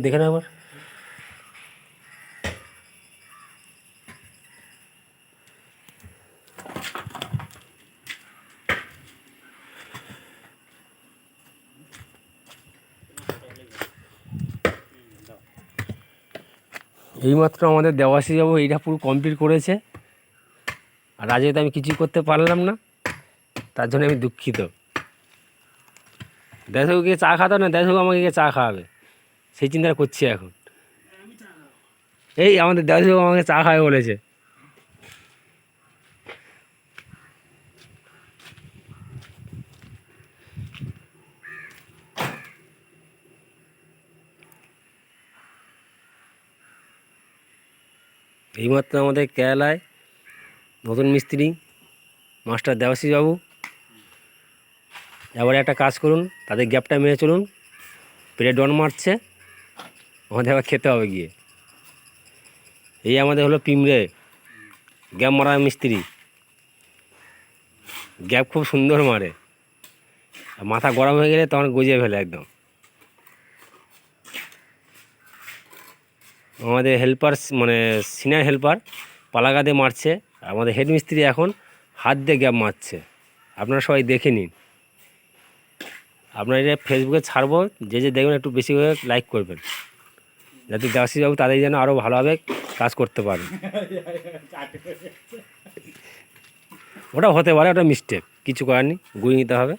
দেখে না আবার এইমাত্র আমাদের দেওয়াশি যাবো এইটা পুরো কমপ্লিট করেছে, আর আজকে তো আমি কিছুই করতে পারলাম না, তার জন্য আমি দুঃখিত। দেশও গিয়ে চা খাতো না, দেশও আমাকে গিয়ে চা খাওয়াবে, সেই চিন্তা করছি এখন। এই আমাদের দেশও আমাকে চা খাওয়াবে বলেছে। এইমাত্র আমাদের কেরালায় নতুন মিস্ত্রি মাস্টার দেবাশিস বাবু, এবারে একটা কাজ করুন, তাদের গ্যাপটা মেরে চলুন, পেটে ডন মারছে, আমাদের আবার খেতে হবে গিয়ে। এই আমাদের হলো পিমড়ে গ্যাপ মারা মিস্ত্রি, গ্যাপ খুব সুন্দর মারে, মাথা গরম হয়ে গেলে তখন গজিয়ে ফেলে একদম। আমাদের হেল্পার মানে সিনিয়র হেল্পার পালাগা দিয়ে মারছে, আমাদের হেড মিস্ত্রি এখন হাত দিয়ে গ্যাপ মারছে। আপনারা সবাই দেখে নিন, আপনারা এটা ফেসবুকে ছাড়বো, যে যে দেখবেন একটু বেশি করে লাইক করবেন, যাতে দেবাশিসবাবু তাদের যেন আরও ভালোভাবে কাজ করতে পারেন। ওটা হতে পারে, ওটা মিস্টেক, কিছু করার নেই, গুঁড়িয়ে নিতে হবে।